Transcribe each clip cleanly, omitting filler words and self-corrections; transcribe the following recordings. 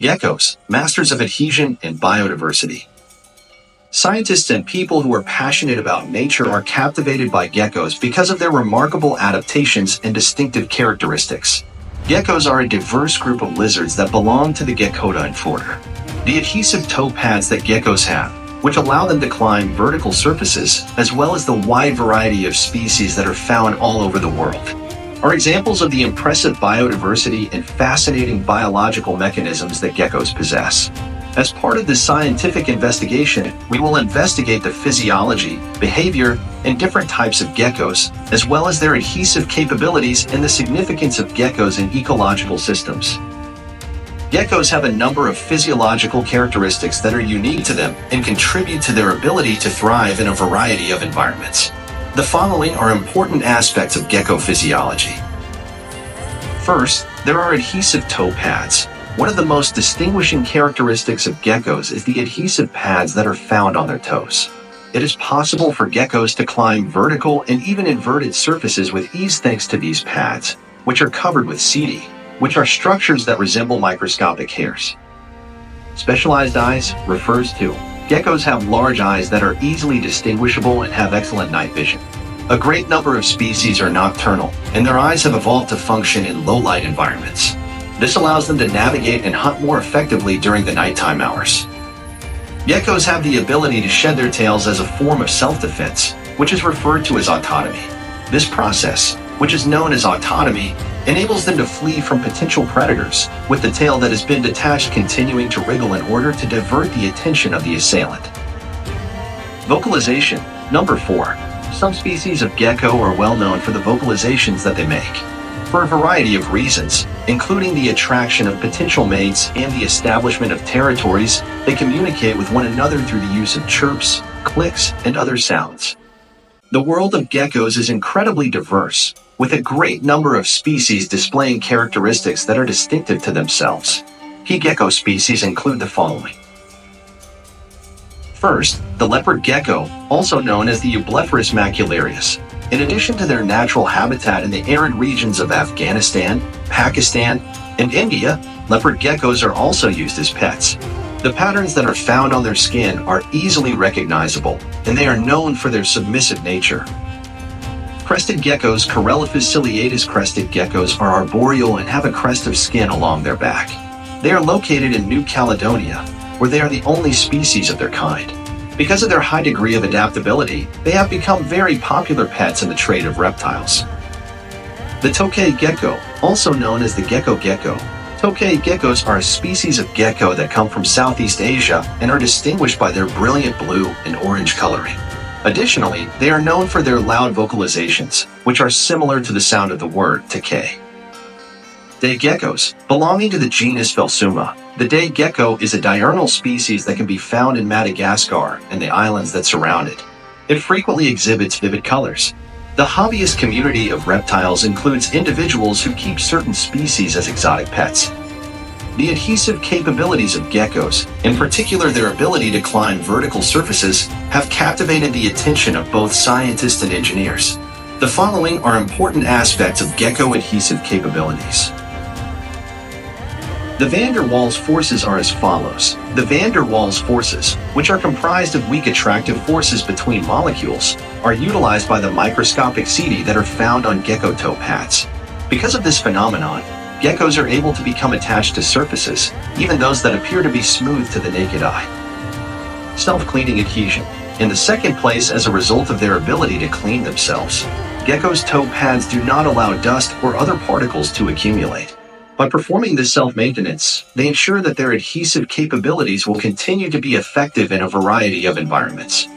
Geckos, masters of adhesion and biodiversity. Scientists and people who are passionate about nature are captivated by geckos because of their remarkable adaptations and distinctive characteristics. Geckos are a diverse group of lizards that belong to the Gekkota infraorder. The adhesive toe pads that geckos have, which allow them to climb vertical surfaces, as well as the wide variety of species that are found all over the world, are examples of the impressive biodiversity and fascinating biological mechanisms that geckos possess. As part of this scientific investigation, we will investigate the physiology, behavior, and different types of geckos, as well as their adhesive capabilities and the significance of geckos in ecological systems. Geckos have a number of physiological characteristics that are unique to them and contribute to their ability to thrive in a variety of environments. The following are important aspects of gecko physiology. First, there are adhesive toe pads. One of the most distinguishing characteristics of geckos is the adhesive pads that are found on their toes. It is possible for geckos to climb vertical and even inverted surfaces with ease thanks to these pads, which are covered with setae, which are structures that resemble microscopic hairs. Specialized eyes refers to geckos have large eyes that are easily distinguishable and have excellent night vision. A great number of species are nocturnal, and their eyes have evolved to function in low-light environments. This allows them to navigate and hunt more effectively during the nighttime hours. Geckos have the ability to shed their tails as a form of self-defense, which is referred to as autotomy. This process, which is known as autotomy, enables them to flee from potential predators, with the tail that has been detached continuing to wriggle in order to divert the attention of the assailant. Vocalization. Number 4. Some species of gecko are well known for the vocalizations that they make. For a variety of reasons, including the attraction of potential mates and the establishment of territories, they communicate with one another through the use of chirps, clicks, and other sounds. The world of geckos is incredibly diverse, with a great number of species displaying characteristics that are distinctive to themselves. Key gecko species include the following. First, the leopard gecko, also known as the Eublepharis macularius. In addition to their natural habitat in the arid regions of Afghanistan, Pakistan, and India, leopard geckos are also used as pets. The patterns that are found on their skin are easily recognizable, and they are known for their submissive nature. Crested geckos, Corelliphus ciliatus crested geckos, are arboreal and have a crest of skin along their back. They are located in New Caledonia, where they are the only species of their kind. Because of their high degree of adaptability, they have become very popular pets in the trade of reptiles. The tokay gecko, also known as the gecko gecko. Tokay geckos are a species of gecko that come from Southeast Asia and are distinguished by their brilliant blue and orange coloring. Additionally, they are known for their loud vocalizations, which are similar to the sound of the word tokay. Day geckos, belonging to the genus Phelsuma. The day gecko is a diurnal species that can be found in Madagascar and the islands that surround it. It frequently exhibits vivid colors. The hobbyist community of reptiles includes individuals who keep certain species as exotic pets. The adhesive capabilities of geckos, in particular their ability to climb vertical surfaces, have captivated the attention of both scientists and engineers. The following are important aspects of gecko adhesive capabilities. The van der Waals forces are as follows. The van der Waals forces, which are comprised of weak attractive forces between molecules, are utilized by the microscopic setae that are found on gecko toe pads. Because of this phenomenon, geckos are able to become attached to surfaces, even those that appear to be smooth to the naked eye. Self-cleaning adhesion. In the second place, as a result of their ability to clean themselves, geckos' toe pads do not allow dust or other particles to accumulate. By performing this self-maintenance, they ensure that their adhesive capabilities will continue to be effective in a variety of environments.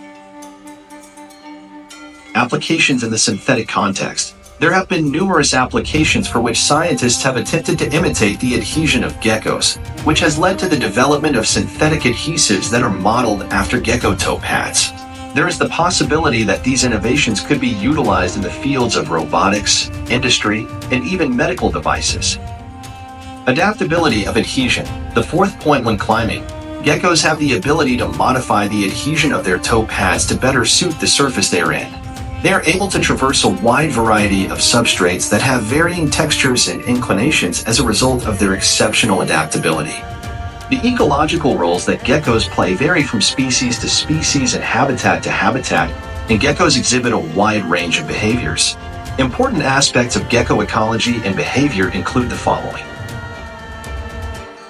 Applications in the synthetic context. There have been numerous applications for which scientists have attempted to imitate the adhesion of geckos, which has led to the development of synthetic adhesives that are modeled after gecko toe pads. There is the possibility that these innovations could be utilized in the fields of robotics, industry, and even medical devices. Adaptability of adhesion. The fourth point when climbing. Geckos have the ability to modify the adhesion of their toe pads to better suit the surface they are in. They are able to traverse a wide variety of substrates that have varying textures and inclinations as a result of their exceptional adaptability. The ecological roles that geckos play vary from species to species and habitat to habitat, and geckos exhibit a wide range of behaviors. Important aspects of gecko ecology and behavior include the following.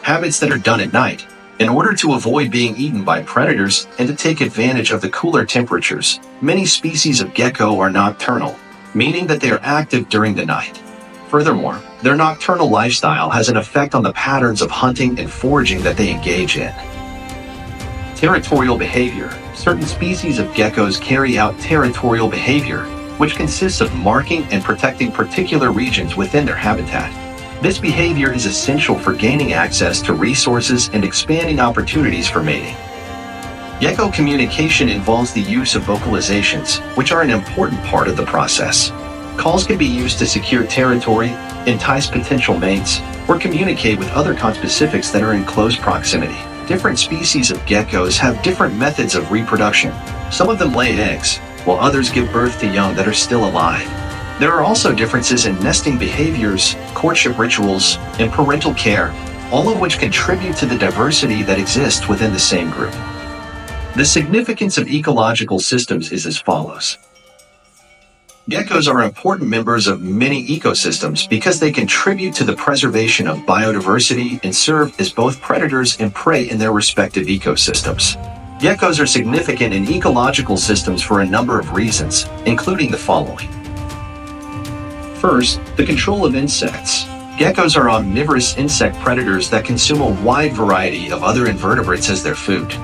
Habits that are done at night. In order to avoid being eaten by predators and to take advantage of the cooler temperatures, many species of gecko are nocturnal, meaning that they are active during the night. Furthermore, their nocturnal lifestyle has an effect on the patterns of hunting and foraging that they engage in. Territorial behavior. Certain species of geckos carry out territorial behavior, which consists of marking and protecting particular regions within their habitat. This behavior is essential for gaining access to resources and expanding opportunities for mating. Gecko communication involves the use of vocalizations, which are an important part of the process. Calls can be used to secure territory, entice potential mates, or communicate with other conspecifics that are in close proximity. Different species of geckos have different methods of reproduction. Some of them lay eggs, while others give birth to young that are still alive. There are also differences in nesting behaviors, courtship rituals, and parental care, all of which contribute to the diversity that exists within the same group. The significance of ecological systems is as follows. Geckos are important members of many ecosystems because they contribute to the preservation of biodiversity and serve as both predators and prey in their respective ecosystems. Geckos are significant in ecological systems for a number of reasons, including the following. First, the control of insects. Geckos are omnivorous insect predators that consume a wide variety of other invertebrates as their food.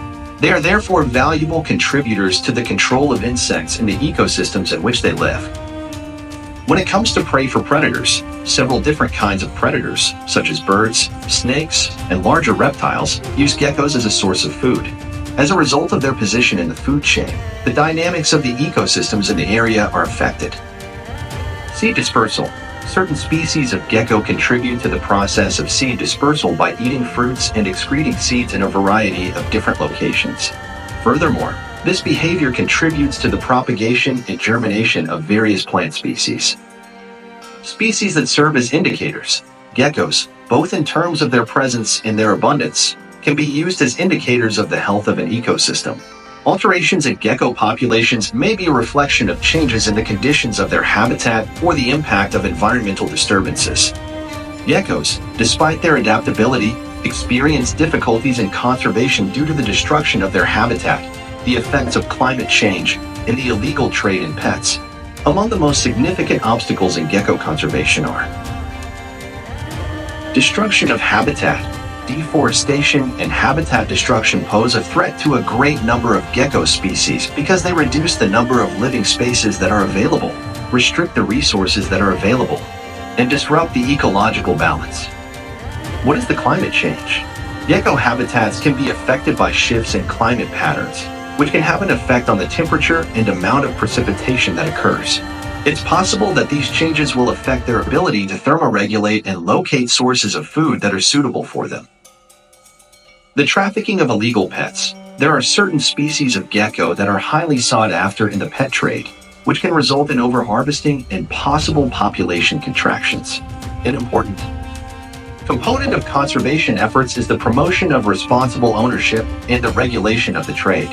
They are therefore valuable contributors to the control of insects in the ecosystems in which they live. When it comes to prey for predators, several different kinds of predators, such as birds, snakes, and larger reptiles, use geckos as a source of food. As a result of their position in the food chain, the dynamics of the ecosystems in the area are affected. Seed dispersal. Certain species of gecko contribute to the process of seed dispersal by eating fruits and excreting seeds in a variety of different locations. Furthermore, this behavior contributes to the propagation and germination of various plant species. Species that serve as indicators. Geckos, both in terms of their presence and their abundance, can be used as indicators of the health of an ecosystem. Alterations in gecko populations may be a reflection of changes in the conditions of their habitat or the impact of environmental disturbances. Geckos, despite their adaptability, experience difficulties in conservation due to the destruction of their habitat, the effects of climate change, and the illegal trade in pets. Among the most significant obstacles in gecko conservation are destruction of habitat. Deforestation and habitat destruction pose a threat to a great number of gecko species because they reduce the number of living spaces that are available, restrict the resources that are available, and disrupt the ecological balance. What is the climate change? Gecko habitats can be affected by shifts in climate patterns, which can have an effect on the temperature and amount of precipitation that occurs. It's possible that these changes will affect their ability to thermoregulate and locate sources of food that are suitable for them. The trafficking of illegal pets. There are certain species of gecko that are highly sought after in the pet trade, which can result in overharvesting and possible population contractions. An important component of conservation efforts is the promotion of responsible ownership and the regulation of the trade.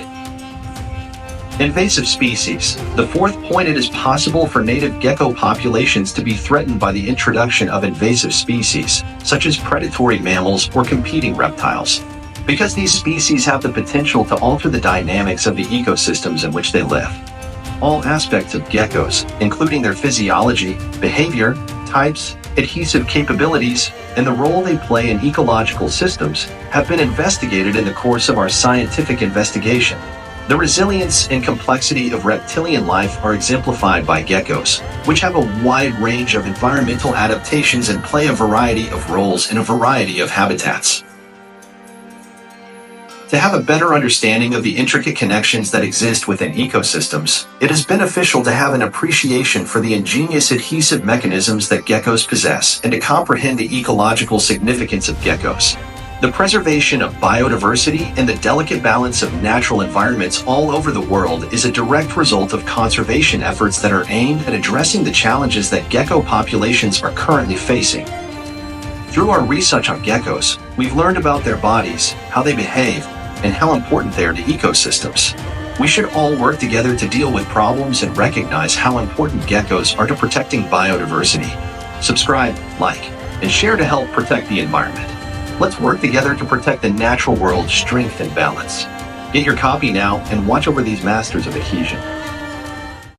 Invasive species. The fourth point, it is possible for native gecko populations to be threatened by the introduction of invasive species, such as predatory mammals or competing reptiles, because these species have the potential to alter the dynamics of the ecosystems in which they live. All aspects of geckos, including their physiology, behavior, types, adhesive capabilities, and the role they play in ecological systems, have been investigated in the course of our scientific investigation. The resilience and complexity of reptilian life are exemplified by geckos, which have a wide range of environmental adaptations and play a variety of roles in a variety of habitats. To have a better understanding of the intricate connections that exist within ecosystems, it is beneficial to have an appreciation for the ingenious adhesive mechanisms that geckos possess and to comprehend the ecological significance of geckos. The preservation of biodiversity and the delicate balance of natural environments all over the world is a direct result of conservation efforts that are aimed at addressing the challenges that gecko populations are currently facing. Through our research on geckos, We've learned about their bodies, how they behave, and how important they are to ecosystems. We should all work together to deal with problems and recognize how important geckos are to protecting biodiversity. Subscribe, like, and share to help protect the environment. Let's work together to protect the natural world's strength and balance. Get your copy now and watch over these masters of adhesion.